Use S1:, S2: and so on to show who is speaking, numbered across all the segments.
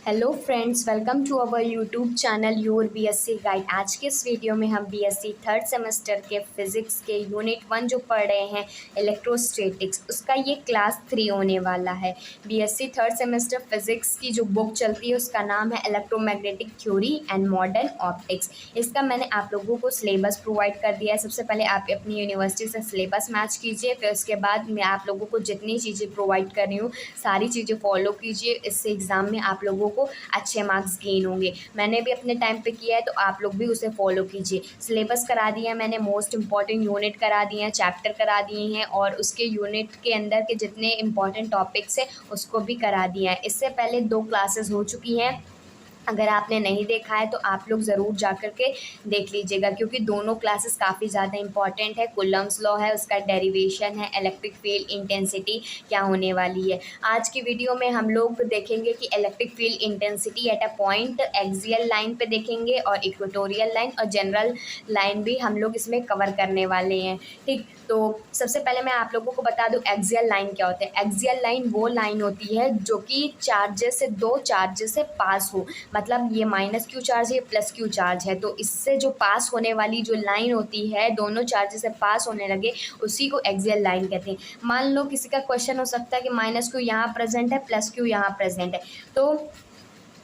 S1: Hello friends, welcome to our YouTube channel your BSc guide. आज के इस video में हम बीएससी थर्ड सेमेस्टर के फिज़िक्स के यूनिट 1 जो पढ़ रहे हैं इलेक्ट्रोस्टैटिक्स, उसका ये क्लास 3 होने वाला है। बीएससी थर्ड सेमेस्टर फिज़िक्स की जो बुक चलती है उसका नाम है electromagnetic theory and modern optics. इसका मैंने आप लोगों को सिलेबस प्रोवाइड कर दिया है। सबसे पहले आप अपनी यूनिवर्सिटी से सिलेबस मैच कीजिए, फिर उसके बाद मैं आप लोगों को जितनी चीज़ें प्रोवाइड कर रही हूँ सारी चीज़ें फॉलो कीजिए। इससे एग्ज़ाम में आप लोगों को अच्छे मार्क्स गेन होंगे। मैंने भी अपने टाइम पे किया है तो आप लोग भी उसे फॉलो कीजिए। सिलेबस करा दिया है मैंने, मोस्ट इंपॉर्टेंट यूनिट करा दिए हैं, चैप्टर करा दिए हैं और उसके यूनिट के अंदर के जितने इंपॉर्टेंट टॉपिक्स हैं उसको भी करा दिया है। इससे पहले 2 क्लासेस हो चुकी हैं। अगर आपने नहीं देखा है तो आप लोग ज़रूर जा कर के देख लीजिएगा, क्योंकि दोनों क्लासेस काफ़ी ज़्यादा इंपॉर्टेंट है। कूलम्स लॉ है, उसका डेरिवेशन है, इलेक्ट्रिक फील्ड इंटेंसिटी क्या होने वाली है। आज की वीडियो में हम लोग देखेंगे कि electric field intensity at a point axial line पे देखेंगे और इक्वेटोरियल लाइन और जनरल लाइन भी हम लोग इसमें कवर करने वाले हैं। ठीक, तो सबसे पहले मैं आप लोगों को बता दूं एक्सियल लाइन क्या होता है। एक्सियल लाइन वो लाइन होती है जो कि चार्जेस से, 2 चार्जेस से पास हो। मतलब ये माइनस क्यू चार्ज है, प्लस क्यू चार्ज है, तो इससे जो पास होने वाली जो लाइन होती है, दोनों चार्जेस से पास होने लगे, उसी को एक्सियल लाइन कहते हैं। मान लो किसी का क्वेश्चन हो सकता है कि माइनस क्यू यहाँ प्रेजेंट है, प्लस क्यू यहाँ प्रेजेंट है, तो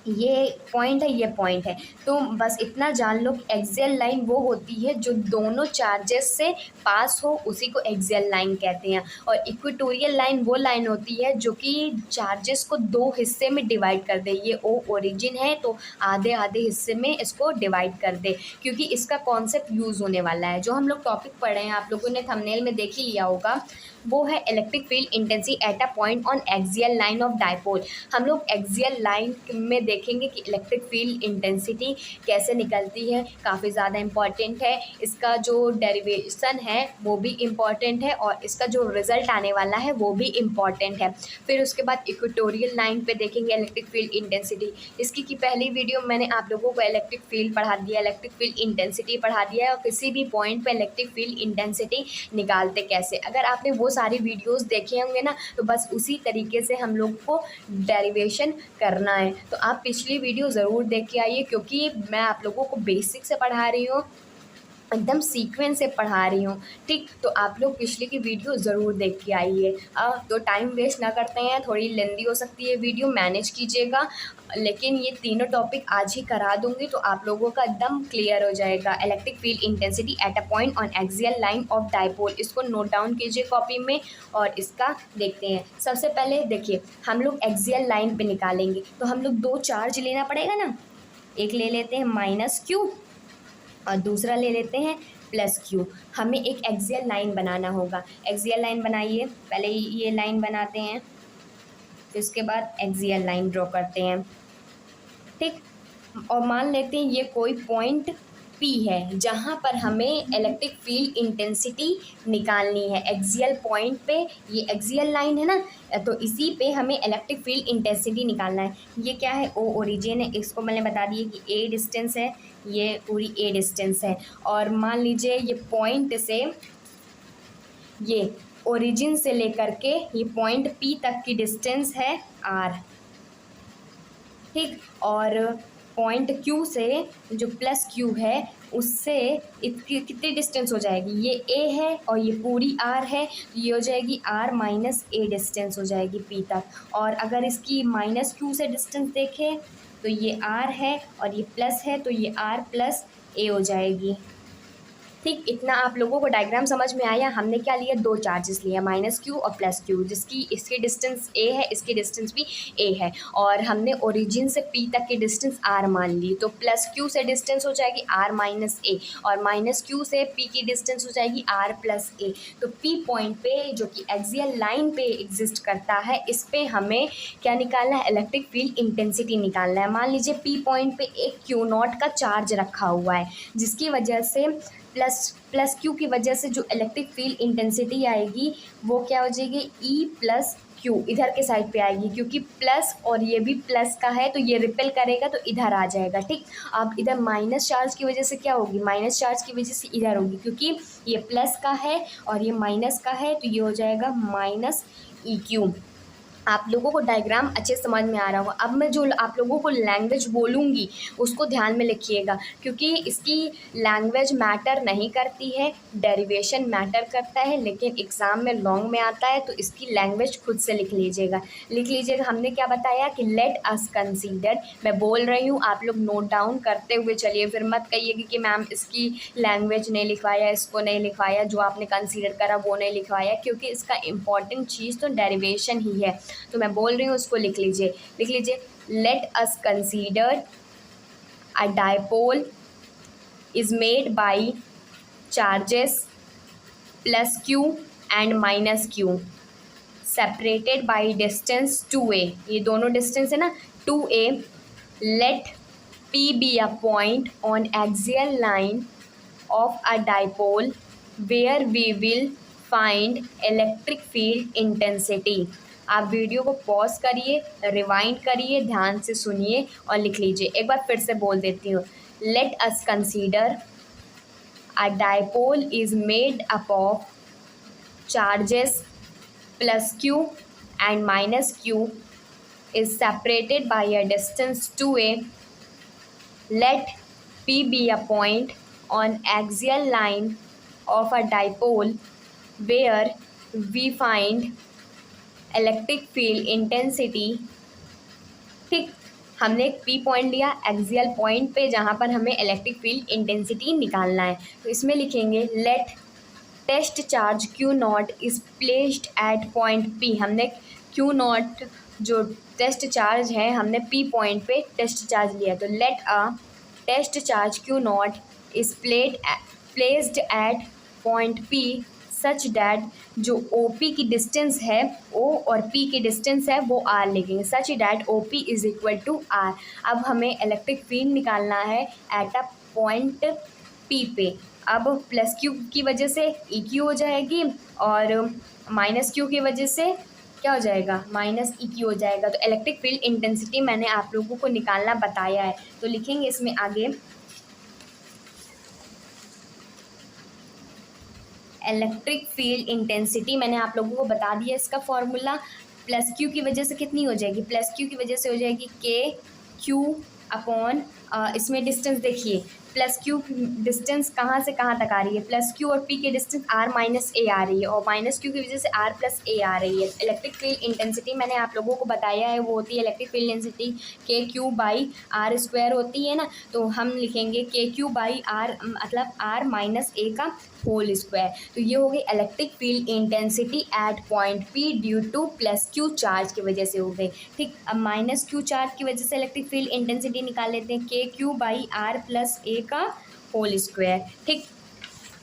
S1: ये पॉइंट है, ये पॉइंट है। तो बस इतना जान लो कि एक्सियल लाइन वो होती है जो दोनों चार्जेस से पास हो, उसी को एक्सियल लाइन कहते हैं। और इक्वेटोरियल लाइन वो लाइन होती है जो कि चार्जेस को 2 हिस्से में डिवाइड कर दे। ये ओ ओरिजिन है तो आधे आधे हिस्से में इसको डिवाइड कर दे, क्योंकि इसका कॉन्सेप्ट यूज़ होने वाला है। जो हम लोग टॉपिक पढ़ रहे हैं, आप लोगों ने थंबनेल में देख ही लिया होगा, वो है electric field intensity at a point on axial line of dipole. हम लोग एक्सियल लाइन में देखेंगे कि इलेक्ट्रिक फील्ड इंटेंसिटी कैसे निकलती है, काफ़ी ज़्यादा इम्पॉर्टेंट है। इसका जो डेरिवेशन है वो भी इम्पॉर्टेंट है और इसका जो रिज़ल्ट आने वाला है वो भी इम्पॉर्टेंट है। फिर उसके बाद इक्वेटोरियल लाइन पे देखेंगे इलेक्ट्रिक फील्ड इंटेंसिटी। इसकी की पहली वीडियो मैंने आप लोगों को इलेक्ट्रिक फील्ड पढ़ा दिया, इलेक्ट्रिक फील्ड इंटेंसिटी पढ़ा दिया है और किसी भी पॉइंट पे इलेक्ट्रिक फील्ड इंटेंसिटी निकालते कैसे। अगर आपने वो सारी वीडियोस देखे होंगे ना, तो बस उसी तरीके से हम लोग को डेरिवेशन करना है। तो आप पिछली वीडियो ज़रूर देख के आइए, क्योंकि मैं आप लोगों को बेसिक से पढ़ा रही हूँ, एकदम सीक्वेंस से पढ़ा रही हूँ। ठीक, तो आप लोग पिछले की वीडियो ज़रूर देख के आइए। तो टाइम वेस्ट ना करते हैं, थोड़ी लेंदी हो सकती है वीडियो, मैनेज कीजिएगा। लेकिन ये तीनों टॉपिक आज ही करा दूंगी तो आप लोगों का एकदम क्लियर हो जाएगा। Electric field intensity at a point on axial line of dipole, इसको नोट डाउन कीजिए कॉपी में और इसका देखते हैं। सबसे पहले देखिए, हम लोग एक्सियल लाइन पे निकालेंगे तो हम लोग 2 चार्ज लेना पड़ेगा ना। एक ले लेते हैं माइनस क्यू और दूसरा ले लेते हैं प्लस क्यू। हमें एक एक्सियल लाइन बनाना होगा। एक्सियल लाइन बनाइए, पहले ये लाइन बनाते हैं, फिर उसके बाद एक्सियल लाइन ड्रॉ करते हैं। ठीक, और मान लेते हैं ये कोई पॉइंट P है जहाँ पर हमें इलेक्ट्रिक फील्ड इंटेंसिटी निकालनी है। एक्सियल पॉइंट पे, ये एक्सियल लाइन है ना, तो इसी पे हमें इलेक्ट्रिक फील्ड इंटेंसिटी निकालना है। ये क्या है, ओ ओरिजिन है, इसको मैंने बता दिया कि ए डिस्टेंस है, ये पूरी ए डिस्टेंस है। और मान लीजिए ये पॉइंट से, ये ओरिजिन से लेकर के ये पॉइंट P तक की डिस्टेंस है R। ठीक, और पॉइंट Q से जो प्लस Q है उससे इसकी कितनी डिस्टेंस हो जाएगी, ये A है और ये पूरी R है, तो ये हो जाएगी R माइनस A डिस्टेंस हो जाएगी P तक। और अगर इसकी माइनस Q से डिस्टेंस देखें तो ये R है और ये प्लस है, तो ये R प्लस A हो जाएगी। ठीक, इतना आप लोगों को डायग्राम समझ में आया। हमने क्या लिया, 2 चार्जेस लिया, माइनस क्यू और प्लस क्यू, जिसकी इसकी डिस्टेंस ए है, इसकी डिस्टेंस भी ए है, और हमने ओरिजिन से पी तक की डिस्टेंस आर मान ली। तो प्लस क्यू से डिस्टेंस हो जाएगी आर माइनस ए और माइनस क्यू से पी की डिस्टेंस हो जाएगी आर प्लस ए। तो पी पॉइंट पे जो कि एक्सियल लाइन पे एग्जिस्ट करता है, इस पे हमें क्या निकालना है, इलेक्ट्रिक फील्ड इंटेंसिटी निकालना है। मान लीजिए पी पॉइंट पे एक क्यू नॉट का चार्ज रखा हुआ है, जिसकी वजह से प्लस क्यू की वजह से जो इलेक्ट्रिक फील्ड इंटेंसिटी आएगी वो क्या हो जाएगी, ई प्लस क्यू इधर के साइड पे आएगी, क्योंकि प्लस और ये भी प्लस का है तो ये रिपेल करेगा तो इधर आ जाएगा। ठीक, अब इधर माइनस चार्ज की वजह से क्या होगी, माइनस चार्ज की वजह से इधर होगी, क्योंकि ये प्लस का है और ये माइनस का है, तो ये हो जाएगा माइनस ई क्यू। आप लोगों को डायग्राम अच्छे समझ में आ रहा होगा। अब मैं जो आप लोगों को लैंग्वेज बोलूँगी उसको ध्यान में लिखिएगा, क्योंकि इसकी लैंग्वेज मैटर नहीं करती है, डेरिवेशन मैटर करता है, लेकिन एग्ज़ाम में लॉन्ग में आता है, तो इसकी लैंग्वेज खुद से लिख लीजिएगा। लिख लीजिएगा, हमने क्या बताया कि लेट अस कंसीडर, मैं बोल रही हूँ, आप लोग नोट डाउन करते हुए चलिए, फिर मत कहिएगा कि मैम इसकी लैंग्वेज नहीं लिखवाया, इसको नहीं लिखवाया, जो आपने कंसीडर करा वो नहीं लिखवाया, क्योंकि इसका इम्पॉर्टेंट चीज़ तो डेरिवेशन ही है। तो मैं बोल रही हूँ उसको लिख लीजिए, लिख लीजिए। Let us consider a dipole is made by charges plus Q and minus Q separated by distance 2a, ये दोनों डिस्टेंस है ना 2a। Let p be a point on axial line of a dipole where we will find electric field intensity। आप video को pause करिए, rewind करिए, ध्यान से सुनिए और लिख लीजिए। एक बार फिर से बोल देती हूँ। Late us consider a dipole is made up of charges plus q and minus q is separated by a distance 2a। Let P be a point on axial line of a dipole where we find electric field intensity। ठीक, हमने एक P point लिया axial point पे, जहाँ पर हमें electric field intensity निकालना है, तो इसमें लिखेंगे let test charge Q not is placed at point P. हमने क्यू नॉट जो टेस्ट चार्ज है, हमने पी पॉइंट पे टेस्ट चार्ज लिया, तो let a test charge Q not is placed at point P such that जो O P की distance है, ओ और पी की डिस्टेंस है वो आर लिखेंगे, such that O P is equal to R. अब हमें इलेक्ट्रिक फील्ड निकालना है एट अ पॉइंट पी पे। अब प्लस क्यू की वजह से ई क्यू हो जाएगी, और माइनस क्यू की वजह से क्या हो जाएगा, माइनस ई क्यू हो जाएगा। तो इलेक्ट्रिक फील्ड इंटेंसिटी मैंने आप लोगों को निकालना बताया है, तो लिखेंगे इसमें आगे इलेक्ट्रिक फील्ड इंटेंसिटी मैंने आप लोगों को बता दिया इसका फॉर्मूला। प्लस क्यू की वजह से कितनी हो जाएगी, प्लस क्यू की वजह से हो जाएगी के क्यू अपॉन, इसमें डिस्टेंस देखिए, प्लस क्यू डिस्टेंस कहाँ से कहाँ तक आ रही है, प्लस क्यू और पी की डिस्टेंस आर माइनस ए आ रही है, और माइनस क्यू की वजह से आर प्लस ए आ रही है। इलेक्ट्रिक फील्ड इंटेंसिटी मैंने आप लोगों को बताया है, वो होती है इलेक्ट्रिक फील्ड इंटेंसिटी के क्यू बाई आर स्क्वायर होती है ना, तो हम लिखेंगे के क्यू बाई आर, मतलब आर माइनस ए का होल स्क्वायर। तो ये हो गई electric field intensity at point P due two plus Q charge की वजह से हो गई। ठीक, अब माइनस क्यू चार्ज की वजह से इलेक्ट्रिक फील्ड इंटेंसिटी निकाल लेते हैं, के Q by are plus A का होल स्क्वायर। ठीक,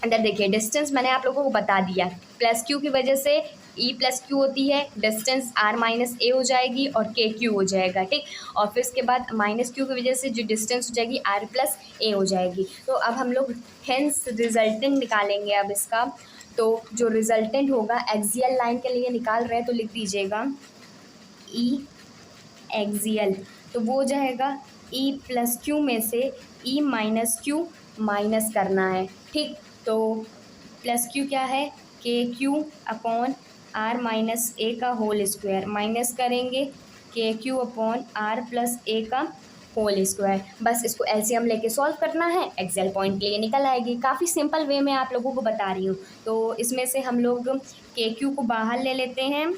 S1: अंदर देखिए डिस्टेंस मैंने आप लोगों को बता दिया, प्लस क्यू की वजह से ई प्लस क्यू होती है, डिस्टेंस आर माइनस ए हो जाएगी और के क्यू हो जाएगा। ठीक, और फिर इसके बाद माइनस क्यू की वजह से जो डिस्टेंस हो जाएगी आर प्लस ए हो जाएगी। तो अब हम लोग हेंस रिजल्टेंट निकालेंगे अब इसका। तो जो रिजल्टेंट होगा एक्सियल लाइन के लिए निकाल रहे हैं, तो लिख दीजिएगा ई एक्सियल, तो वो हो जाएगा ई प्लस क्यू में से ई माइनस क्यू माइनस करना है। ठीक, तो प्लस क्यू क्या है, के Q upon are minus A का होल स्क्वायर, माइनस करेंगे के Q upon are plus A का होल स्क्वायर। बस इसको एलसीएम लेके सॉल्व करना है, एक्सेल पॉइंट के लिए निकल आएगी। काफ़ी सिंपल वे में आप लोगों को बता रही हूँ। तो इसमें से हम लोग के क्यू को बाहर ले लेते हैं,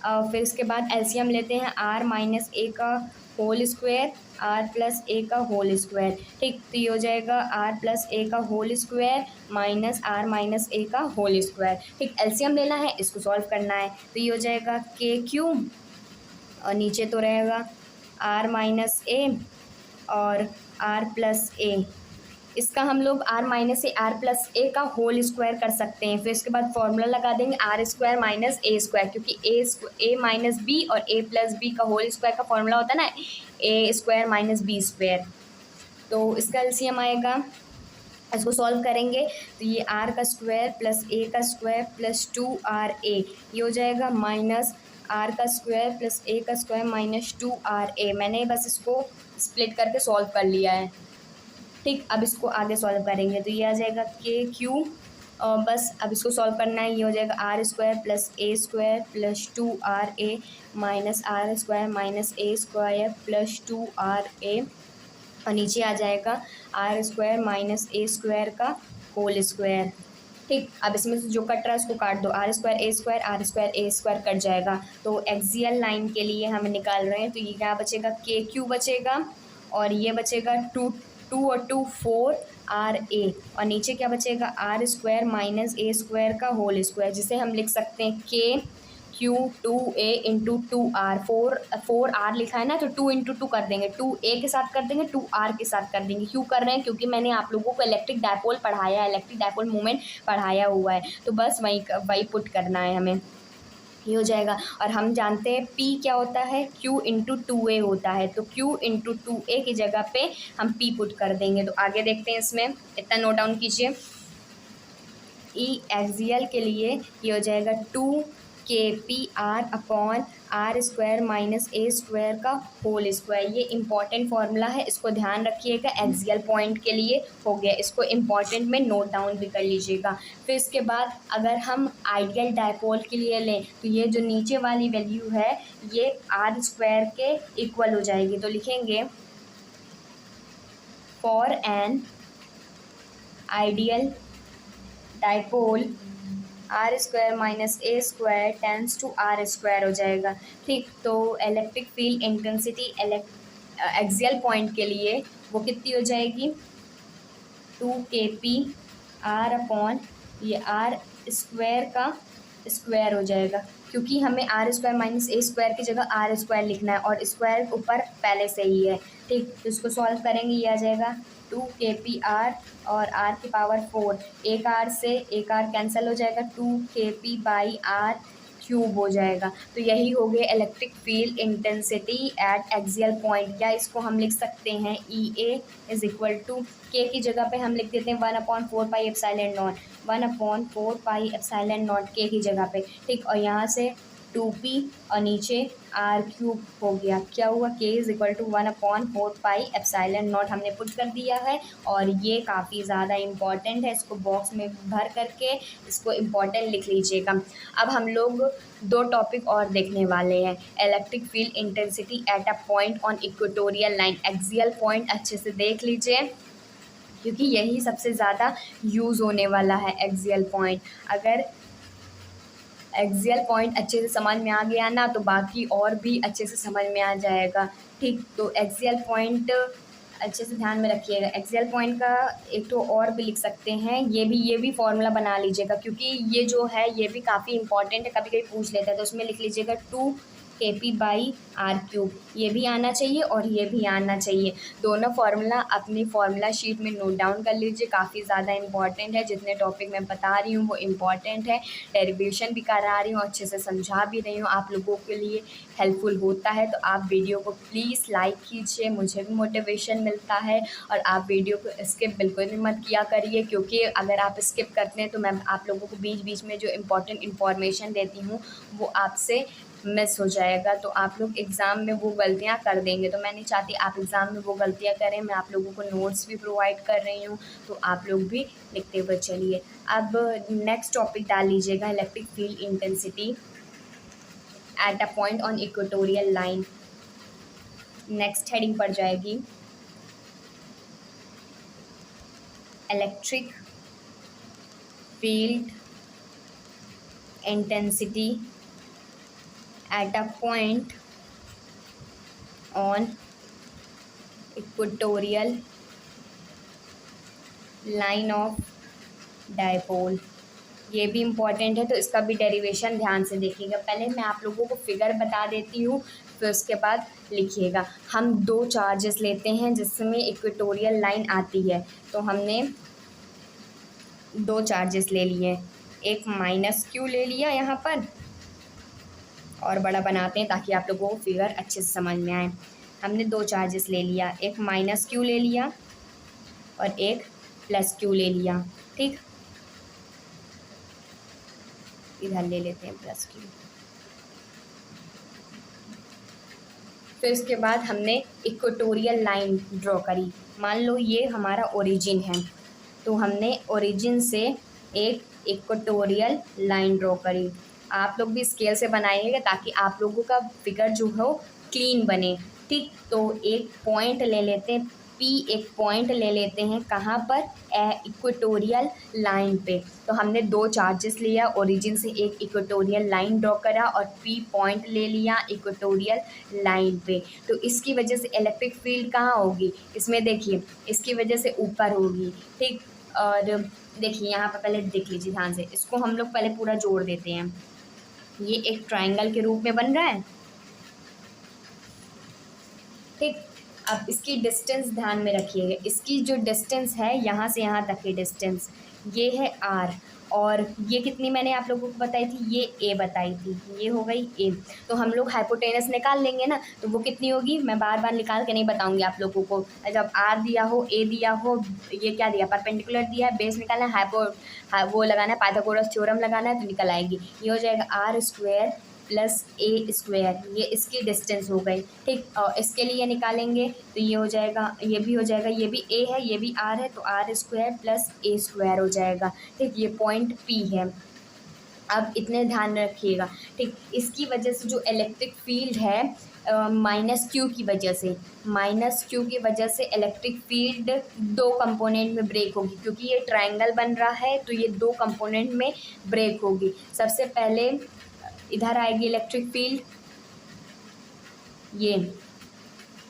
S1: फिर इसके बाद एलसीएम लेते हैं आर माइनस ए का whole square, are plus A का होल स्क्वायर। ठीक, तो ये हो जाएगा आर प्लस ए का whole square minus R minus A का होल स्क्वायर। ठीक, एलसीएम लेना है, इसको सॉल्व करना है, तो ये हो जाएगा के क्यू और नीचे तो रहेगा आर माइनस ए और आर प्लस ए। इसका हम लोग R minus A R plus A का होल स्क्वायर कर सकते हैं। फिर इसके बाद फॉर्मूला लगा देंगे R square minus A square, क्योंकि ए माइनस बी और ए प्लस बी का होल स्क्वायर का फॉर्मूला होता है ना A square minus B square. तो इसका एलसीएम आएगा, इसको सॉल्व करेंगे तो ये आर का स्क्वायर प्लस ए का स्क्वायर प्लस 2RA, ये हो जाएगा माइनस आर का स्क्वायर प्लस ए का स्क्वायर माइनस 2RA। मैंने बस इसको स्प्लिट करके सॉल्व कर लिया है। ठीक, अब इसको आगे सॉल्व करेंगे तो ये आ जाएगा के क्यू बस अब इसको सॉल्व करना है। ये हो जाएगा R square plus A square plus 2RA minus R square minus A square plus 2RA, और नीचे आ जाएगा R square minus A square का होल स्क्वायर। ठीक, अब इसमें से जो कट रहा है उसको काट दो, R square A square cut जाएगा। तो एक्सियल लाइन के लिए हम निकाल रहे हैं, तो ये क्या बचेगा, के क्यू बचेगा, और ये बचेगा टू, टू और टू 4RA, और नीचे क्या बचेगा, R square minus A square का होल स्क्वायर, जिसे हम लिख सकते हैं के Q 2A into 2R। 4 R लिखा है ना, तो 2 इंटू 2 कर देंगे, 2A के साथ कर देंगे, 2R के साथ कर देंगे। क्यों कर रहे हैं, क्योंकि मैंने आप लोगों को इलेक्ट्रिक डायपोल पढ़ाया है, इलेक्ट्रिक डायपोल मूवमेंट पढ़ाया हुआ है, तो बस वही पुट करना है हमें। ये हो जाएगा, और हम जानते हैं P क्या होता है, Q इंटू 2A होता है, तो Q इंटू 2A की जगह पे हम P पुट कर देंगे। तो आगे देखते हैं, इसमें इतना नोट डाउन कीजिए। ई एक्सियल के लिए ये हो जाएगा 2KPR upon R square minus A square का होल स्क्वायर। ये इंपॉर्टेंट फार्मूला है, इसको ध्यान रखिएगा। एक्सियल पॉइंट के लिए हो गया, इसको इंपॉर्टेंट में नोट डाउन भी कर लीजिएगा। फिर इसके बाद अगर हम आइडियल डायपोल के लिए लें, तो ये जो नीचे वाली वैल्यू है ये आर स्क्वायर के इक्वल हो जाएगी। तो लिखेंगे for an ideal dipole R square minus A square tends to R square हो जाएगा। ठीक, तो electric field intensity axial point के लिए वो कितनी हो जाएगी, 2KPR अपॉन ये आर स्क्वायर का स्क्वायर हो जाएगा, क्योंकि हमें R square minus A square की जगह आर स्क्वायर लिखना है, और स्क्वायर ऊपर पहले से ही है। ठीक, तो इसको सॉल्व करेंगे, ये आ जाएगा 2KPR और आर की पावर 4, एक आर से एक आर कैंसिल हो जाएगा, 2KP बाई आर क्यूब हो जाएगा। तो यही हो गया electric field intensity at axial point, या इसको हम लिख सकते हैं EA इज इक्वल टू के की जगह पे हम लिख देते हैं 1/4 pi epsilon not, 1/4 pi epsilon not के की जगह पे। ठीक, और यहाँ से 2P और नीचे आर क्यूब हो गया। क्या हुआ, K is equal to 1/4 pi epsilon naught हमने पुट कर दिया है, और ये काफ़ी ज़्यादा इम्पॉर्टेंट है, इसको बॉक्स में भर करके इसको इम्पॉर्टेंट लिख लीजिएगा। अब हम लोग दो टॉपिक और देखने वाले हैं, electric field intensity at a point on equatorial line. Axial point अच्छे से देख लीजिए, क्योंकि यही सबसे ज़्यादा यूज़ होने वाला है एक्सियल पॉइंट। अगर एक्सियल पॉइंट अच्छे से समझ में आ गया ना, तो बाकी और भी अच्छे से समझ में आ जाएगा। ठीक, तो एक्सियल पॉइंट अच्छे से ध्यान में रखिएगा। एक्सियल पॉइंट का एक तो और भी लिख सकते हैं, ये भी फॉर्मूला बना लीजिएगा, क्योंकि ये जो है ये भी काफ़ी इंपॉर्टेंट है, कभी कभी पूछ लेता है। तो उसमें लिख लीजिएगा 2KP बाई आर क्यूब, ये भी आना चाहिए और ये भी आना चाहिए। दोनों फार्मूला अपनी फार्मूला शीट में नोट डाउन कर लीजिए, काफ़ी ज़्यादा इंपॉर्टेंट है। जितने टॉपिक मैं बता रही हूँ वो इम्पॉर्टेंट है, डेरिवेशन भी करा रही हूँ, अच्छे से समझा भी रही हूँ, आप लोगों के लिए हेल्पफुल होता है। तो आप वीडियो को प्लीज़ लाइक कीजिए, मुझे भी मोटिवेशन मिलता है। और आप वीडियो को स्किप बिल्कुल भी मत किया करिए, क्योंकि अगर आप स्किप करते हैं तो मैं आप लोगों को बीच बीच में जो इम्पोर्टेंट इन्फॉर्मेशन देती हूँ वो आपसे मिस हो जाएगा, तो आप लोग एग्ज़ाम में वो गलतियाँ कर देंगे। तो मैं नहीं चाहती आप एग्ज़ाम में वो गलतियाँ करें। मैं आप लोगों को नोट्स भी प्रोवाइड कर रही हूँ, तो आप लोग भी लिखते हुए चलिए। अब नेक्स्ट टॉपिक डाल लीजिएगा, electric field intensity at a point on equatorial line. Next heading पड़ जाएगी electric field intensity at a point on equatorial line of dipole। ये भी इम्पॉर्टेंट है, तो इसका भी डेरिवेशन ध्यान से देखिएगा। पहले मैं आप लोगों को फिगर बता देती हूँ, फिर उसके बाद लिखिएगा। हम दो चार्जेस लेते हैं जिसमें इक्वेटोरियल लाइन आती है, तो हमने दो चार्जेस ले लिए, एक माइनस क्यू ले लिया यहाँ पर, और बड़ा बनाते हैं ताकि आप लोगों को फिगर अच्छे से समझ में आए। हमने दो चार्जेस ले लिया, एक माइनस क्यू ले लिया और एक प्लस क्यू ले लिया। ठीक, इधर ले लेते हैं प्लस क्यू। फिर इसके बाद हमने इक्वेटोरियल लाइन ड्रॉ करी। मान लो ये हमारा ओरिजिन है, तो हमने ओरिजिन से एक इक्वेटोरियल लाइन ड्रॉ करी। आप लोग भी स्केल से बनाइएगा ताकि आप लोगों का फिगर जो हो क्लीन बने। ठीक, तो एक पॉइंट ले लेते हैं पी, एक पॉइंट ले लेते हैं कहाँ पर, इक्वेटोरियल लाइन पे। तो हमने दो चार्जेस लिया, ओरिजिन से एक इक्वेटोरियल लाइन ड्रॉ करा और पी पॉइंट ले लिया इक्वेटोरियल लाइन पे। तो इसकी वजह से इलेक्ट्रिक फील्ड कहाँ होगी, इसमें देखिए इसकी वजह से ऊपर होगी। ठीक, और देखिए यहाँ पर पहले देख लीजिए ध्यान से, इसको हम लोग पहले पूरा जोड़ देते हैं। ये एक ट्रायंगल के रूप में बन रहा है। ठीक, अब इसकी डिस्टेंस ध्यान में रखिएगा, इसकी जो डिस्टेंस है यहाँ से यहाँ तक की डिस्टेंस ये है आर, और ये कितनी मैंने आप लोगों को बताई थी, ये ए बताई थी, ये हो गई ए। तो हम लोग हाइपोटेनस निकाल लेंगे ना, तो वो कितनी होगी मैं बार बार निकाल के नहीं बताऊंगी आप लोगों को। जब आर दिया हो, ए दिया हो, ये क्या दिया, परपेंडिकुलर दिया है, बेस निकालना है, वो लगाना है, पाइथागोरस थ्योरम लगाना है, तो निकल आएगी। ये हो जाएगा R square plus A square, ये इसकी डिस्टेंस हो गई। ठीक, और इसके लिए निकालेंगे तो ये हो जाएगा, ये भी हो जाएगा, ये भी ए है, ये भी आर है, तो R square plus A square हो जाएगा। ठीक, ये पॉइंट पी है। अब इतने ध्यान रखिएगा। ठीक, इसकी वजह से जो इलेक्ट्रिक फील्ड है माइनस क्यू की वजह से, माइनस क्यू की वजह से इलेक्ट्रिक फील्ड दो कंपोनेंट में ब्रेक होगी, क्योंकि ये ट्रायंगल बन रहा है तो ये दो कंपोनेंट में ब्रेक होगी। सबसे पहले इधर आएगी इलेक्ट्रिक फील्ड, ये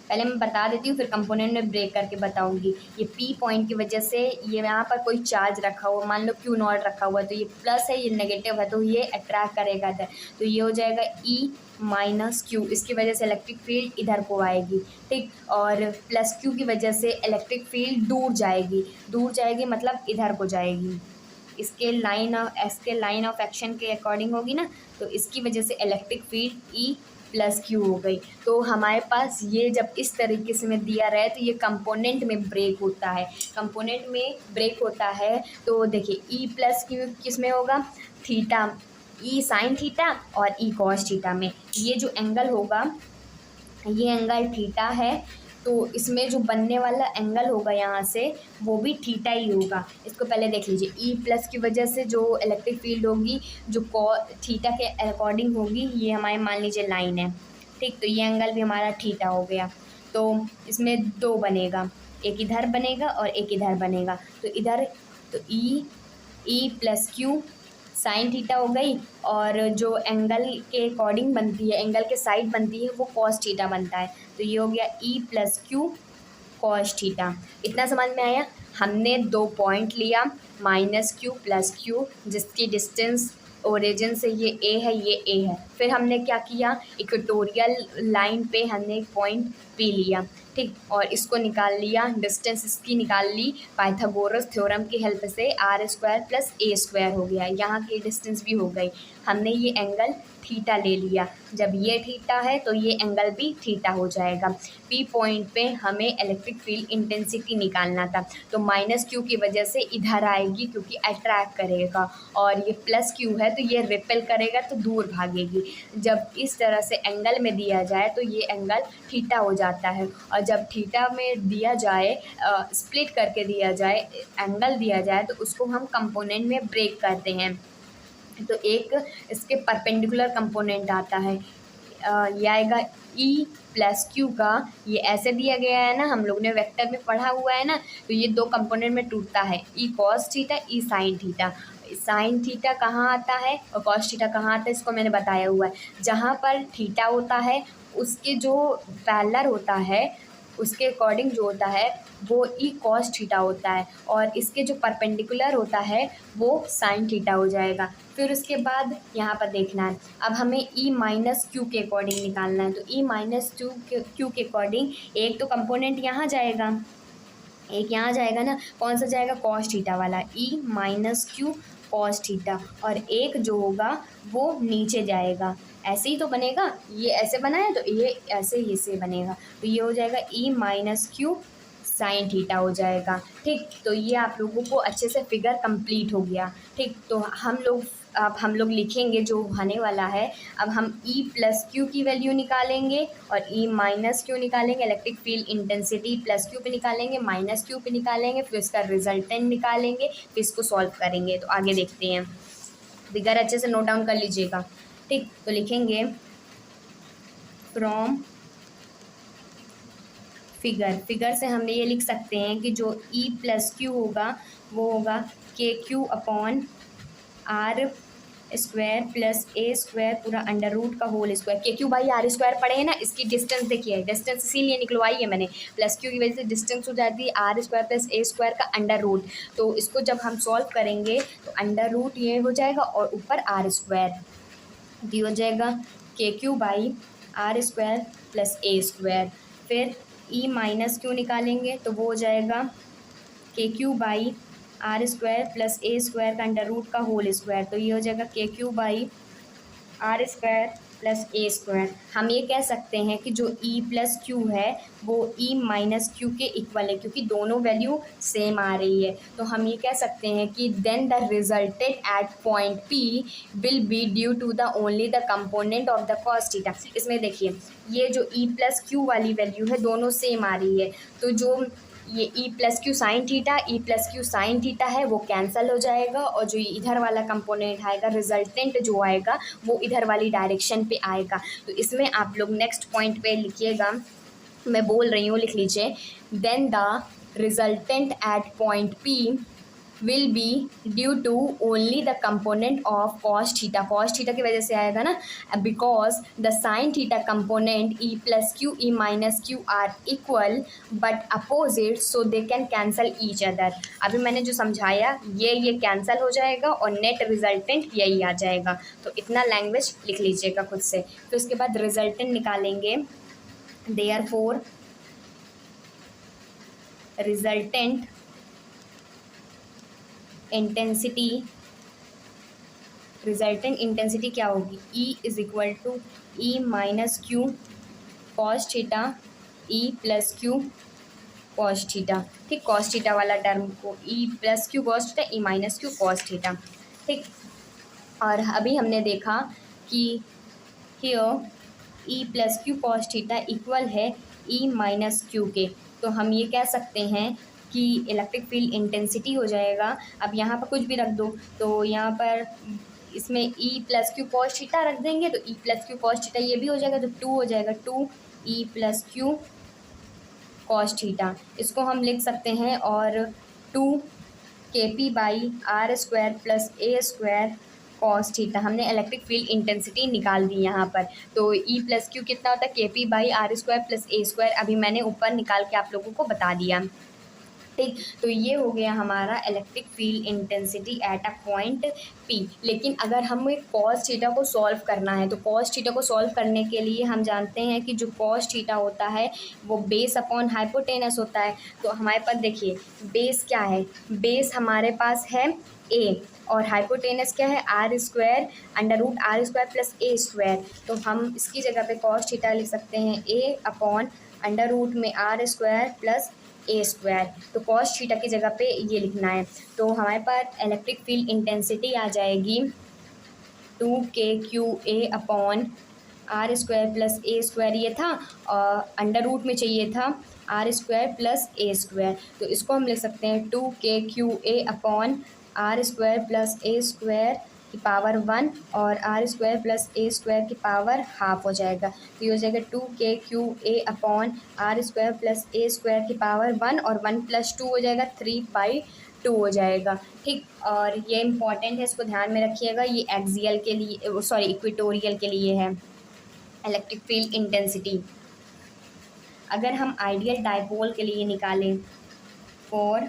S1: पहले मैं बता देती हूँ फिर कंपोनेंट में ब्रेक करके बताऊंगी। ये पी पॉइंट की वजह से ये यहाँ पर कोई चार्ज रखा हुआ, मान लो क्यू नॉट रखा हुआ है, तो ये प्लस है, ये नेगेटिव है, तो ये अट्रैक्ट करेगा इधर, तो ये हो जाएगा ई माइनस क्यू। इसकी वजह से इलेक्ट्रिक फील्ड इधर को आएगी। ठीक, और प्लस क्यू की वजह से इलेक्ट्रिक फील्ड दूर जाएगी, दूर जाएगी मतलब इधर को जाएगी, इसके लाइन ऑफ एक्शन के अकॉर्डिंग होगी ना, तो इसकी वजह से electric field E plus Q हो गई। तो हमारे पास ये जब इस तरीके से में दिया रहे तो ये कंपोनेंट में ब्रेक होता है, कंपोनेंट में ब्रेक होता है। तो देखिए ई प्लस क्यू किस में होगा, थीटा, ई साइन थीटा और ई कॉस थीटा में। ये जो एंगल होगा ये एंगल थीटा है, तो इसमें जो बनने वाला एंगल होगा यहाँ से वो भी थीटा ही होगा। इसको पहले देख लीजिए, ई प्लस की वजह से जो इलेक्ट्रिक फील्ड होगी जो थीटा के अकॉर्डिंग होगी, ये हमारे मान लीजिए लाइन है। ठीक, तो ये एंगल भी हमारा थीटा हो गया। तो इसमें दो बनेगा, एक इधर बनेगा और एक इधर बनेगा। तो इधर तो E plus Q sine theta हो गई, और जो एंगल के अकॉर्डिंग बनती है, एंगल के साइड बनती है, वो कॉस थीटा बनता है। तो ये हो गया ई प्लस क्यू कॉस थीटा। इतना समझ में आया। हमने दो पॉइंट लिया, माइनस क्यू प्लस क्यू, जिसकी डिस्टेंस ओरिजिन से ये ए है, ये ए है। फिर हमने क्या किया, इक्वेटोरियल लाइन पे हमने एक पॉइंट पी लिया। ठीक, और इसको निकाल लिया, डिस्टेंस इसकी निकाल ली पाइथागोरस थ्योरम की हेल्प से, R square plus A square हो गया, यहाँ की डिस्टेंस भी हो गई। हमने ये एंगल थीटा ले लिया, जब ये थीटा है तो ये एंगल भी थीटा हो जाएगा। पी पॉइंट पे हमें इलेक्ट्रिक फील्ड इंटेंसिटी निकालना था, तो माइनस क्यू की वजह से इधर आएगी क्योंकि अट्रैक्ट करेगा, और ये प्लस क्यू है तो ये रिपेल करेगा तो दूर भागेगी। जब इस तरह से एंगल में दिया जाए तो ये एंगल थीटा हो जाता है, और जब थीटा में दिया जाए, स्प्लिट करके दिया जाए, एंगल दिया जाए, तो उसको हम कंपोनेंट में ब्रेक करते हैं। तो एक इसके परपेंडिकुलर कंपोनेंट आता है, ये आएगा ई प्लस क्यू का, ये ऐसे दिया गया है ना, हम लोग ने वेक्टर में पढ़ा हुआ है ना, तो ये दो कंपोनेंट में टूटता है, ई कॉस थीटा, ई साइन थीटा। साइन थीटा कहाँ आता है और कॉस थीटा कहाँ आता है, इसको मैंने बताया हुआ है। जहाँ पर थीटा होता है उसके जो पैरेलल होता है, उसके अकॉर्डिंग जो होता है वो ई कॉस थीटा होता है, और इसके जो परपेंडिकुलर होता है वो साइन थीटा हो जाएगा। फिर उसके बाद यहाँ पर देखना है, अब हमें ई माइनस क्यू के अकॉर्डिंग निकालना है। तो ई माइनस क्यू के अकॉर्डिंग एक तो कंपोनेंट यहाँ जाएगा, एक यहाँ जाएगा ना, कौन सा जाएगा, कॉस थीटा वाला, ई माइनस क्यू कॉस थीटा, और एक जो होगा वो नीचे जाएगा। ऐसे ही तो बनेगा, ये ऐसे बना है तो ये ऐसे ही से बनेगा, तो ये हो जाएगा ई माइनस क्यू साइन थीटा हो जाएगा। ठीक, तो ये आप लोगों को अच्छे से फिगर कंप्लीट हो गया। ठीक, तो हम लोग अब हम लोग लिखेंगे जो होने वाला है। अब हम ई प्लस क्यू की वैल्यू निकालेंगे और ई माइनस क्यू निकालेंगे, electric field intensity plus Q पे निकालेंगे, माइनस क्यू पे निकालेंगे, फिर इसका रिजल्टेंट निकालेंगे, फिर इसको सॉल्व करेंगे। तो आगे देखते हैं, फिगर अच्छे से नोट डाउन कर लीजिएगा। ठीक, तो लिखेंगे फ्रॉम फिगर से हम ये लिख सकते हैं कि जो ई प्लस क्यू होगा वो होगा K Q upon R square plus A square पूरा अंडर रूट का whole square. K Q by R square पड़े हैं ना, इसकी डिस्टेंस देखिए, डिस्टेंस इसीलिए निकलवाई है मैंने, प्लस क्यू की वजह से डिस्टेंस हो जाती है R square plus A square का अंडर रूट। तो इसको जब हम सॉल्व करेंगे तो अंडर रूट ये हो जाएगा और ऊपर आर स्क्वायर, ये हो जाएगा K Q by R square plus A square. फिर ई माइनस क्यू निकालेंगे तो वो हो जाएगा K Q by R square plus A square का अंडर रूट का होल स्क्वायर। तो ये हो जाएगा K Q by R square plus A square. हम ये कह सकते हैं कि जो ई प्लस क्यू है वो ई माइनस क्यू के इक्वल है, क्योंकि दोनों वैल्यू सेम आ रही है। तो हम ये कह सकते हैं कि then the resulted at point P will be due to the only the component of the cos theta. इसमें देखिए ये जो ई प्लस क्यू वाली वैल्यू है दोनों सेम आ रही है, तो जो ये E plus Q sine theta E plus Q sine theta है वो कैंसिल हो जाएगा, और जो इधर वाला कंपोनेंट आएगा रिजल्टेंट जो आएगा वो इधर वाली डायरेक्शन पे आएगा। तो इसमें आप लोग नेक्स्ट पॉइंट पे लिखिएगा, मैं बोल रही हूँ लिख लीजिए, then the resultant at point P will be due to only the component of cos theta। cos theta की वजह से आएगा ना, because the sin theta component e plus q e minus q are equal but opposite so they can cancel each other। अभी मैंने जो समझाया ये कैंसिल हो जाएगा और नेट रिजल्टेंट यही आ जाएगा। तो इतना लैंग्वेज लिख लीजिएगा खुद से। तो उसके बाद रिजल्टेंट निकालेंगे, देयरफॉर रिजल्टेंट रिजल्टेंट इंटेंसिटी क्या होगी, E is equal to E minus Q cos theta E plus Q cos theta. ठीक, कॉस थीटा वाला टर्म को E plus Q cos theta E minus Q cos theta. ठीक, और अभी हमने देखा कि here E plus Q cos theta equal है ई माइनस क्यू के। तो हम ये कह सकते हैं कि इलेक्ट्रिक फील्ड इंटेंसिटी हो जाएगा, अब यहाँ पर कुछ भी रख दो, तो यहाँ पर इसमें E plus Q cos theta रख देंगे तो E plus Q cos theta ये भी हो जाएगा, तो 2 हो जाएगा 2 E plus Q cos theta. इसको हम लिख सकते हैं, और 2 K P by R square plus A square cos theta. हमने इलेक्ट्रिक फील्ड इंटेंसिटी निकाल दी यहाँ पर। तो ई प्लस क्यू कितना होता है, K P by R square plus A square, अभी मैंने ऊपर निकाल के आप लोगों को बता दिया। ठीक, तो ये हो गया हमारा electric field intensity at a point P. लेकिन अगर हमें कॉस थीटा को सॉल्व करना है तो कॉस थीटा को सॉल्व करने के लिए हम जानते हैं कि जो कॉस थीटा होता है वो बेस अपॉन हाइपोटेनस होता है। तो हमारे पास देखिए बेस क्या है, बेस हमारे पास है ए और हाइपोटेनस क्या है R square under root R square plus A square. तो हम इसकी जगह पे कॉस थीटा लिख सकते हैं ए अपॉन अंडर रूट में R square plus A square. तो कॉस थीटा की जगह पे ये लिखना है। तो हमारे पास इलेक्ट्रिक फील्ड इंटेंसिटी आ जाएगी 2k/q_a upon R square plus A square, ये था और अंडर रूट में चाहिए था R square plus A square. तो इसको हम लिख सकते हैं 2k/q_a upon R square plus A square की पावर 1 और R square plus A square की पावर हाफ हो जाएगा। तो ये हो जाएगा 2k/q_a upon R square plus A square की पावर 1 और 1 + 2 हो जाएगा 3/2 हो जाएगा। ठीक, और ये इम्पॉर्टेंट है, इसको ध्यान में रखिएगा, ये एक्सियल के लिए सॉरी इक्वेटोरियल के लिए है इलेक्ट्रिक फील्ड इंटेंसिटी। अगर हम आइडियल डाइपोल के लिए निकालें, फॉर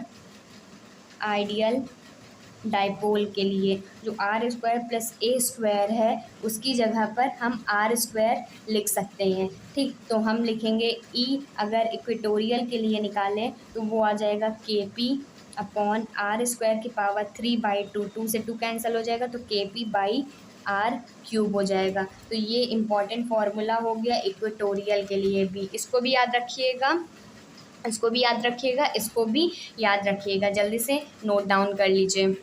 S1: आइडियल डाइपोल के लिए जो R square plus A square है उसकी जगह पर हम आर स्क्वायर लिख सकते हैं। ठीक, तो हम लिखेंगे ई, अगर इक्वेटोरियल के लिए निकालें तो वो आ जाएगा के पी अपॉन आर स्क्वायर की पावर 3/2, 2 से 2 कैंसिल हो जाएगा तो के पी बाई आर क्यूब हो जाएगा। तो ये इम्पॉर्टेंट फार्मूला हो गया इक्वेटोरियल के लिए भी, इसको भी याद रखिएगा, इसको भी याद रखिएगा, इसको भी याद रखिएगा, जल्दी से नोट डाउन कर लीजिए।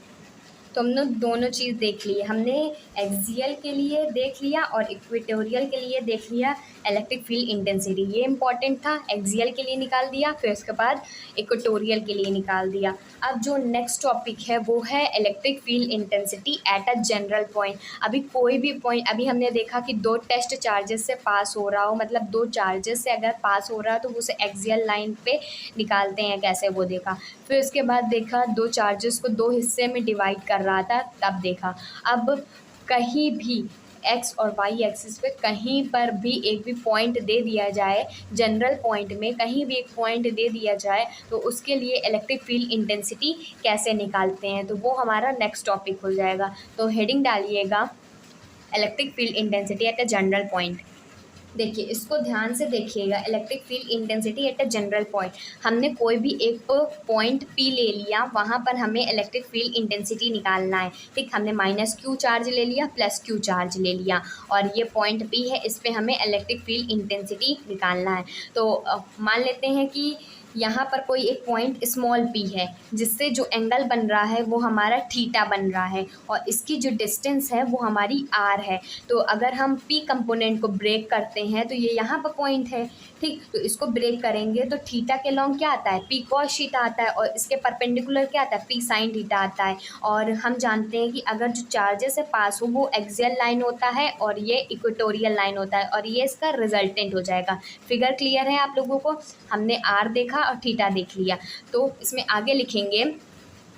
S1: तो हमने दोनों चीज़ देख ली। हमने एक्सियल के लिए देख लिया और इक्वेटोरियल के लिए देख लिया इलेक्ट्रिक फील्ड इंटेंसिटी, ये इंपॉर्टेंट था। एक्सियल के लिए निकाल दिया, फिर उसके बाद इक्वेटोरियल के लिए निकाल दिया। अब जो नेक्स्ट टॉपिक है वो है electric field intensity at a general point. अभी कोई भी पॉइंट, अभी हमने देखा कि दो टेस्ट चार्जेस से पास हो रहा हो, मतलब दो चार्जेस से अगर पास हो रहा है तो उसे एक्सियल लाइन पे निकालते हैं कैसे, वो देखा। फिर उसके बाद देखा दो चार्जेस को दो हिस्से में डिवाइड कर रहा था, तब देखा। अब कहीं भी एक्स और वाई एक्सिस पे कहीं पर भी एक भी पॉइंट दे दिया जाए, जनरल पॉइंट में कहीं भी एक पॉइंट दे दिया जाए, तो उसके लिए इलेक्ट्रिक फील्ड इंटेंसिटी कैसे निकालते हैं, तो वो हमारा नेक्स्ट टॉपिक हो जाएगा। तो हेडिंग डालिएगा electric field intensity at a general point. देखिए, इसको ध्यान से देखिएगा, electric field intensity at a general point. हमने कोई भी एक पॉइंट पी ले लिया, वहाँ पर हमें इलेक्ट्रिक फील्ड इंटेंसिटी निकालना है। ठीक, हमने माइनस क्यू चार्ज ले लिया, प्लस क्यू चार्ज ले लिया, और ये पॉइंट पी है, इस पर हमें इलेक्ट्रिक फील्ड इंटेंसिटी निकालना है। तो मान लेते हैं कि यहाँ पर कोई एक पॉइंट स्मॉल पी है, जिससे जो एंगल बन रहा है वो हमारा थीटा बन रहा है, और इसकी जो डिस्टेंस है वो हमारी आर है। तो अगर हम पी कंपोनेंट को ब्रेक करते हैं तो ये यहाँ पर पॉइंट है। ठीक, तो इसको ब्रेक करेंगे तो थीटा के लॉन्ग क्या आता है, पी कॉस थीटा आता है, और इसके परपेंडिकुलर क्या आता है, पी साइन थीटा आता है। और हम जानते हैं कि अगर जो चार्जेस से पास हो वो एक्सियल लाइन होता है और ये इक्वेटोरियल लाइन होता है, और ये इसका रिजल्टेंट हो जाएगा। फिगर क्लियर है आप लोगों को? हमने आर देखा और थीटा देख लिया, तो इसमें आगे लिखेंगे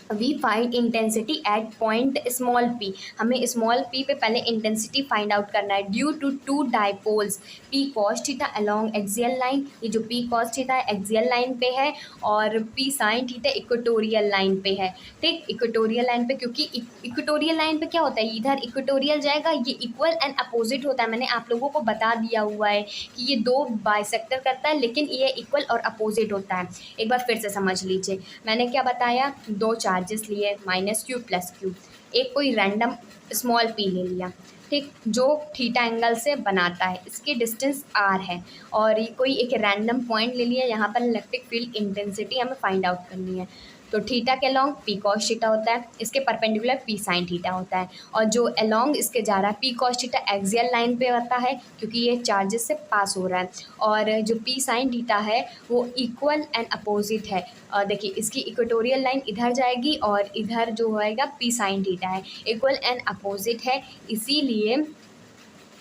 S1: we find intensity at point small P. हमें स्मॉल पी पे पहले इंटेंसिटी फाइंड आउट करना है। Due to two dipoles P cos theta along axial line, ये जो पी कॉस थीटा है एक्सियल लाइन पे है, और P sine theta equatorial line पे है। ठीक, इक्वेटोरियल लाइन पे, क्योंकि इक्वेटोरियल लाइन पे क्या होता है, इधर इक्वेटोरियल जाएगा, ये इक्वल एंड अपोजिट होता है। मैंने आप लोगों को बता दिया हुआ है कि ये दो बाइसेक्टर करता है, लेकिन ये इक्वल और अपोजिट होता है। एक बार फिर से समझ लीजिए, मैंने क्या बताया, दो चार्जेस लिए, माइनस क्यू प्लस क्यू, एक कोई रैंडम स्मॉल पी ले लिया, ठीक, जो थीटा एंगल से बनाता है, इसकी डिस्टेंस आर है, और ये कोई एक रैंडम पॉइंट ले लिया, यहाँ पर इलेक्ट्रिक फील्ड इंटेंसिटी हमें फाइंड आउट करनी है। तो थीटा के अलॉन्ग पी कॉस थीटा होता है, इसके परपेंडिकुलर पी साइन थीटा होता है, और जो अलॉन्ग इसके जा रहा है P cos theta axial line पे होता है, क्योंकि ये चार्जेस से पास हो रहा है, और जो पी साइन थीटा है वो इक्वल एंड अपोजिट है। देखिए, इसकी इक्वेटोरियल लाइन इधर जाएगी और इधर जो होएगा पी साइन थीटा है, इक्वल एंड अपोजिट है, इसीलिए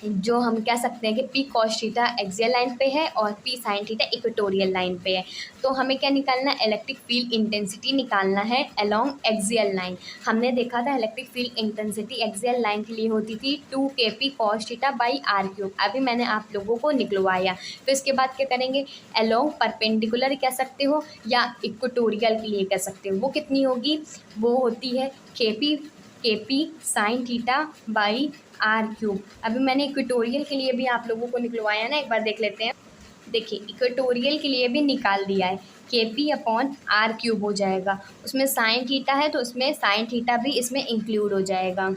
S1: जो हम कह सकते हैं कि P cos theta axial line पे है और P sine theta equatorial line पे है। तो हमें क्या निकालना है, इलेक्ट्रिक फील्ड इंटेंसिटी निकालना है अलोंग एक्सियल लाइन। हमने देखा था electric field intensity axial line के लिए होती थी 2 kp cos theta by R cube. अभी मैंने आप लोगों को निकलवाया। फिर इसके बाद क्या करेंगे, अलोंग परपेंडिकुलर कह सकते हो या इक्वेटोरियल के लिए कह सकते हो, वो कितनी होगी, वो होती है K P sine theta by R cube. अभी मैंने इक्वेटोरियल के लिए भी आप लोगों को निकलवाया ना, एक बार देख लेते हैं। देखिए, इक्वेटोरियल के लिए भी निकाल दिया है, केपी अपॉन आर क्यूब हो जाएगा, उसमें साइन थीटा है तो उसमें साइन थीटा भी इसमें इंक्लूड हो जाएगा।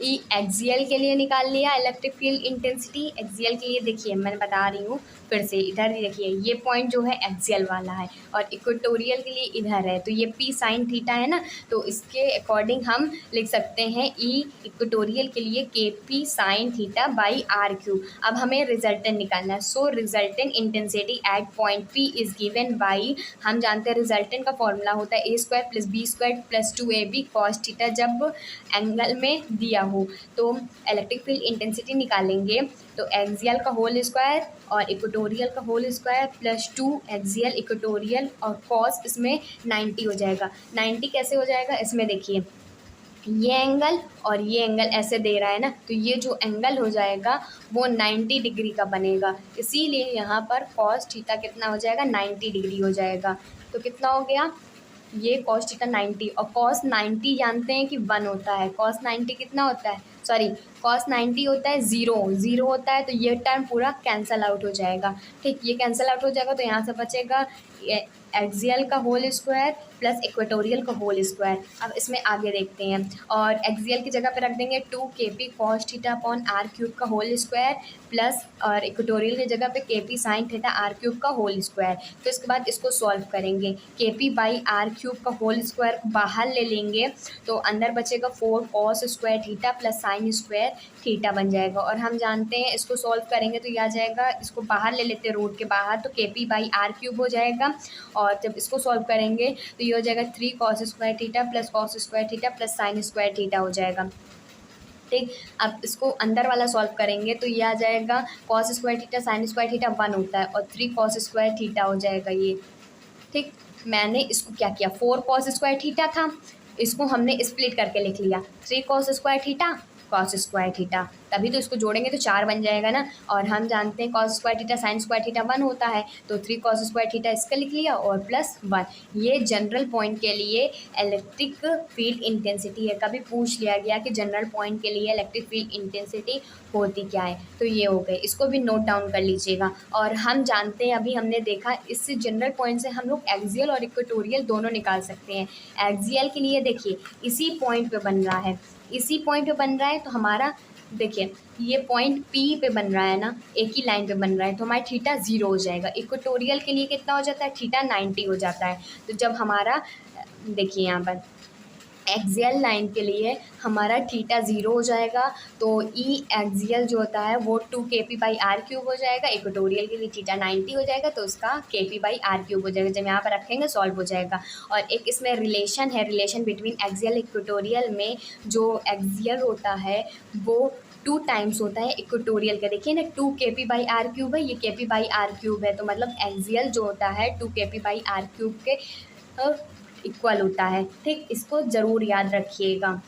S1: ई एक्सियल के लिए निकाल लिया इलेक्ट्रिक फील्ड इंटेंसिटी। एक्सियल के लिए देखिए मैं बता रही हूँ फिर से, इधर देखिए ये पॉइंट जो है एक्सियल वाला है, और इक्वेटोरियल के लिए इधर है, तो ये पी साइन थीटा है ना, तो इसके अकॉर्डिंग हम लिख सकते हैं ई इक्वेटोरियल के लिए K P sine theta by R cube. अब हमें रिजल्टेंट निकालना है। So resultant intensity at point P is given by, हम जानते हैं रिजल्टेंट का फॉर्मूला होता है A square plus B square plus 2ab cos theta, जब एंगल में दिया हो। तो इलेक्ट्रिक फील्ड इंटेंसिटी निकालेंगे तो एक्सियल का होल स्क्वायर और इक्वेटोरियल का whole square plus 2 axial equatorial और कॉस इसमें 90 हो जाएगा। 90 कैसे हो जाएगा, इसमें देखिए ये एंगल और ये एंगल ऐसे दे रहा है ना, तो ये जो एंगल हो जाएगा वो 90 डिग्री का बनेगा, इसीलिए यहाँ पर कॉस थीटा कितना हो जाएगा, 90 डिग्री हो जाएगा। तो कितना हो गया, ये कॉस थीटा 90, और कॉस 90 जानते हैं कि 1 होता है, कॉस 90 कितना होता है सॉरी, कॉस 90 होता है ज़ीरो, ज़ीरो होता है तो ये टर्म पूरा कैंसल आउट हो जाएगा। ठीक, ये कैंसल आउट हो जाएगा तो यहाँ से बचेगा एक्सियल का होल स्क्वायर प्लस इक्वेटोरियल का होल स्क्वायर। अब इसमें आगे देखते हैं, और एक्सियल की जगह पे रख देंगे 2 kp cos theta upon R cube का होल स्क्वायर प्लस, और इक्वेटोरियल की जगह पे kp sine theta R cube का होल स्क्वायर। तो इसके बाद इसको सॉल्व करेंगे, kp बाई आर क्यूब का होल स्क्वायर को बाहर ले लेंगे तो अंदर बचेगा 4 cos square theta plus sine square theta बन जाएगा। और हम जानते हैं इसको सॉल्व करेंगे तो ये आ जाएगा, इसको बाहर ले लेते हैं रूट के बाहर, तो kp बाई आर क्यूब हो जाएगा। और जब इसको सॉल्व करेंगे तो ये हो जाएगा 3 cos square theta plus cos square theta plus sine square theta हो जाएगा। ठीक, अब इसको अंदर वाला सॉल्व करेंगे तो ये आ जाएगा cos square theta sine square theta 1 होता है और 3 कॉस स्क्वायर थीटा हो जाएगा ये। ठीक, मैंने इसको क्या किया, 4 कॉस स्क्वायर थीटा था, इसको हमने स्प्लिट करके लिख लिया, 3 cos square theta cos square theta, तभी तो इसको जोड़ेंगे तो 4 बन जाएगा ना। और हम जानते हैं cos square theta sine square theta 1 होता है, तो 3 कॉस स्क्वायर थीटा इसका लिख लिया और प्लस 1। ये जनरल पॉइंट के लिए इलेक्ट्रिक फील्ड इंटेंसिटी है। कभी पूछ लिया गया कि जनरल पॉइंट के लिए इलेक्ट्रिक फील्ड इंटेंसिटी होती क्या है, तो ये हो गए, इसको भी नोट डाउन कर लीजिएगा। और हम जानते हैं, अभी हमने देखा, इससे जनरल पॉइंट से हम लोग एक्सियल और इक्वेटोरियल दोनों निकाल सकते हैं। एक्सियल के लिए देखिए इसी पॉइंट पे बन रहा है, इसी पॉइंट पे बन रहा है, तो हमारा देखिए ये पॉइंट P पे बन रहा है ना, एक ही लाइन पे बन रहा है, तो हमारा थीटा 0 हो जाएगा। इक्वेटोरियल के लिए कितना हो जाता है, थीटा 90 हो जाता है। तो जब हमारा देखिए यहाँ पर एक्सियल लाइन के लिए हमारा थीटा 0 हो जाएगा, तो ई एक्सियल जो होता है वो 2 kp बाई आर क्यूब हो जाएगा। इक्वेटोरियल के लिए थीटा 90 हो जाएगा, तो उसका kp बाई आर क्यूब हो जाएगा। जब यहाँ पर रखेंगे सॉल्व हो जाएगा। और एक इसमें रिलेशन है, रिलेशन बिटवीन एक्सियल इक्वेटोरियल में, जो एक्सियल होता है वो 2 टाइम्स होता है इक्वेटोरियल का। देखिए ना 2 kp बाई आर क्यूब है, ये kp बाई आर क्यूब है, तो मतलब एक्सियल जो होता है 2 kp बाई आर क्यूब के इक्वल होता है। ठीक, इसको ज़रूर याद रखिएगा।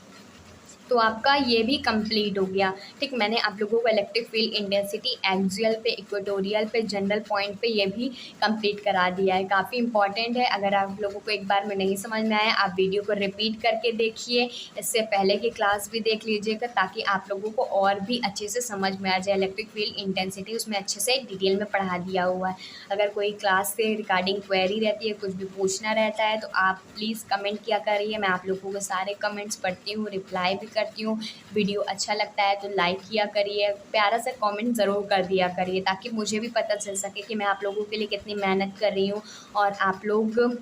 S1: तो आपका ये भी कंप्लीट हो गया। ठीक, मैंने आप लोगों को इलेक्ट्रिक फील्ड इंटेंसिटी एक्सियल पे, इक्वेटोरियल पे, जनरल पॉइंट पे ये भी कंप्लीट करा दिया है। काफ़ी इंपॉर्टेंट है। अगर आप लोगों को एक बार में नहीं समझ में आया, आप वीडियो को रिपीट करके देखिए, इससे पहले की क्लास भी देख लीजिएगा, ताकि आप लोगों को और भी अच्छे से समझ में आ जाए। इलेक्ट्रिक फील्ड इंटेंसिटी उसमें अच्छे से डिटेल में पढ़ा दिया हुआ है। अगर कोई क्लास से रिगार्डिंग क्वेरी रहती है, कुछ भी पूछना रहता है, तो आप प्लीज़ कमेंट किया करिए। मैं आप लोगों के सारे कमेंट्स पढ़ती हूँ, रिप्लाई भी करती हूँ। वीडियो अच्छा लगता है तो लाइक किया करिए, प्यारा सा कमेंट ज़रूर कर दिया करिए, ताकि मुझे भी पता चल सके कि मैं आप लोगों के लिए कितनी मेहनत कर रही हूँ, और आप लोग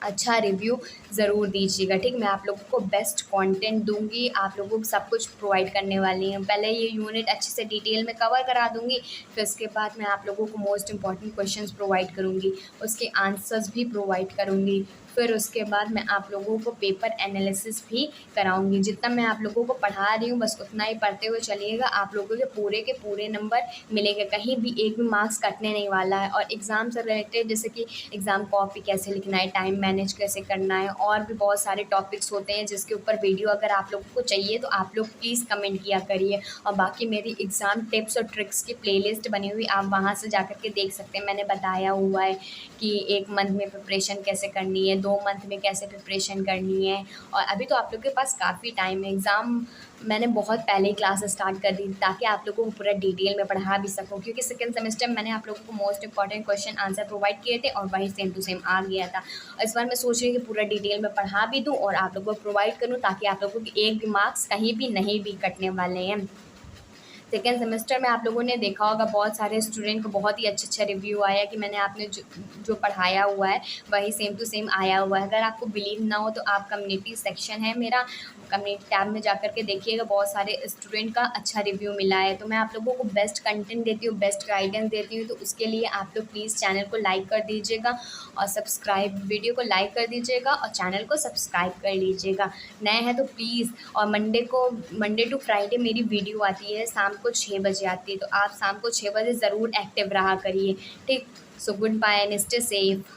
S1: अच्छा रिव्यू ज़रूर दीजिएगा। ठीक, मैं आप लोगों को बेस्ट कंटेंट दूंगी, आप लोगों को सब कुछ प्रोवाइड करने वाली हूँ। पहले ये यूनिट अच्छे से डिटेल में कवर करा दूंगी, फिर उसके बाद मैं आप लोगों को मोस्ट इंपॉर्टेंट क्वेश्चंस प्रोवाइड करूंगी, उसके आंसर्स भी प्रोवाइड करूंगी। फिर उसके बाद मैं आप लोगों को पेपर एनालिसिस भी कराऊंगी। जितना मैं आप लोगों को पढ़ा रही हूँ बस उतना ही पढ़ते हुए चलिएगा, आप लोगों के पूरे नंबर मिलेंगे, कहीं भी एक भी मार्क्स कटने नहीं वाला है। और एग्ज़ाम से रिलेटेड, जैसे कि एग्ज़ाम कॉपी कैसे लिखना है, टाइम मैनेज कैसे करना है, और भी बहुत सारे टॉपिक्स होते हैं जिसके ऊपर वीडियो अगर आप लोगों को चाहिए तो आप लोग प्लीज़ कमेंट किया करिए। और बाकी मेरी एग्ज़ाम टिप्स और ट्रिक्स की प्लेलिस्ट बनी हुई, आप वहाँ से जाकर के देख सकते हैं। मैंने बताया हुआ है कि 1 मंथ में प्रिपरेशन कैसे करनी है, 2 मंथ में कैसे प्रिपरेशन करनी है। और अभी तो आप लोग के पास काफ़ी टाइम है, एग्ज़ाम मैंने बहुत पहले ही क्लास स्टार्ट कर दी ताकि आप लोगों को पूरा डिटेल में पढ़ा भी सकूं, क्योंकि सेकंड सेमेस्टर में मैंने आप लोगों को most important question answer provide किए थे और वही सेम टू सेम आ गया था। इस बार मैं सोच रही हूँ कि पूरा डिटेल में पढ़ा भी दूँ और आप लोगों को प्रोवाइड करूँ, ताकि आप लोगों के एक भी मार्क्स कहीं भी नहीं भी कटने वाले हैं। सेकेंड सेमेस्टर में आप लोगों ने देखा होगा बहुत सारे स्टूडेंट को बहुत ही अच्छा रिव्यू आया कि मैंने आपने जो पढ़ाया हुआ है वही सेम टू सेम आया हुआ है। अगर आपको बिलीव ना हो तो आप कम्युनिटी सेक्शन है मेरा, कम्युनिटी टैब में जाकर के देखिएगा, बहुत सारे स्टूडेंट का अच्छा रिव्यू मिला है। तो मैं आप लोगों को बेस्ट कंटेंट देती हूँ, बेस्ट गाइडेंस देती हूँ, तो उसके लिए आप लोग प्लीज़ चैनल को लाइक कर दीजिएगा और सब्सक्राइब, वीडियो को लाइक कर दीजिएगा और चैनल को सब्सक्राइब कर लीजिएगा। नए हैं तो प्लीज़। और मंडे टू फ्राइडे मेरी वीडियो आती है, शाम को 6 बजे आती है, तो आप शाम को 6 बजे ज़रूर एक्टिव रहा करिए। ठीक, so goodbye and stay safe.